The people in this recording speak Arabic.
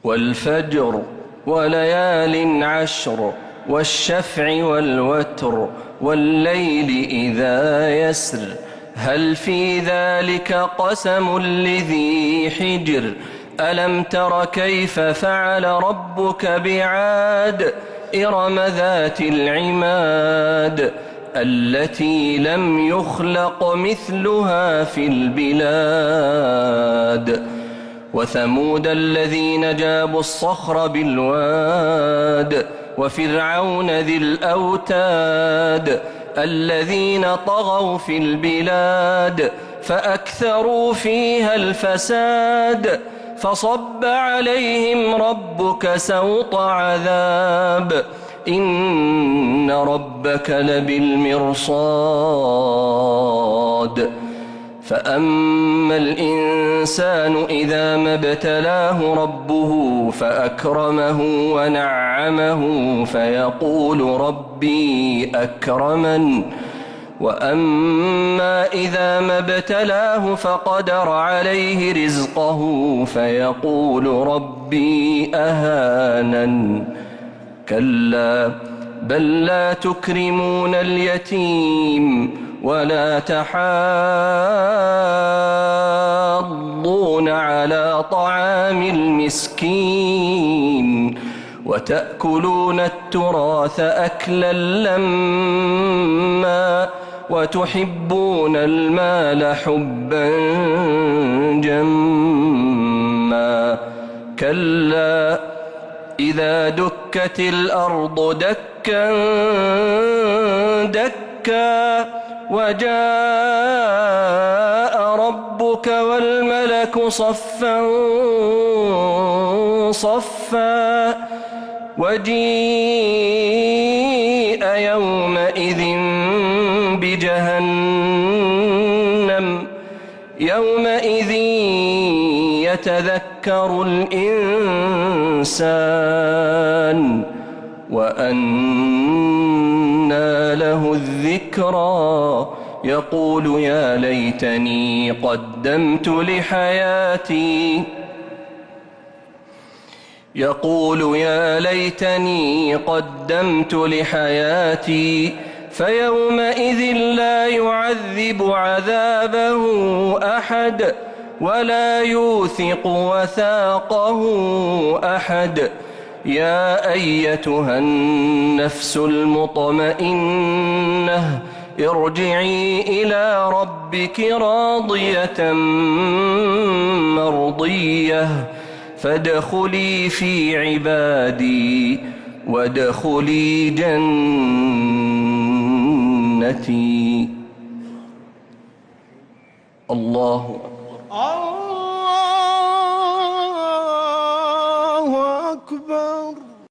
والفجر وليال عشر والشفع والوتر والليل إذا يسر هل في ذلك قسم لذي حجر ألم تر كيف فعل ربك بعاد إرم ذات العماد التي لم يخلق مثلها في البلاد وثمود الذين جابوا الصخر بالواد وفرعون ذي الأوتاد الذين طغوا في البلاد فأكثروا فيها الفساد فصب عليهم ربك سوط عذاب إن ربك لبالمرصاد فأما الإنسان إذا ما ابتلاه ربه فأكرمه ونعمه فيقول ربي أكرمن وأما إذا ما ابتلاه فقدر عليه رزقه فيقول ربي أهانن كلا بل لا تكرمون اليتيم ولا تحاضون على طعام المسكين وتأكلون التراث أكلا لما وتحبون المال حبا جما كلا إذا دكت الأرض دكا دكا وجاء ربك والملك صفا صفا وجيء يومئذ بجهنم يومئذ يتذكر الإنسان وأنى له الذكرى يقول يا ليتني قدمت لحياتي يقول يا ليتني قدمت لحياتي فيومئذ لا يعذب عذابه أحد ولا يوثق وثاقه أحد يا أيتها النفس المطمئنة ارجعي إلى ربك راضية مرضية فادخلي في عبادي وادخلي جنتي. الله أكبر.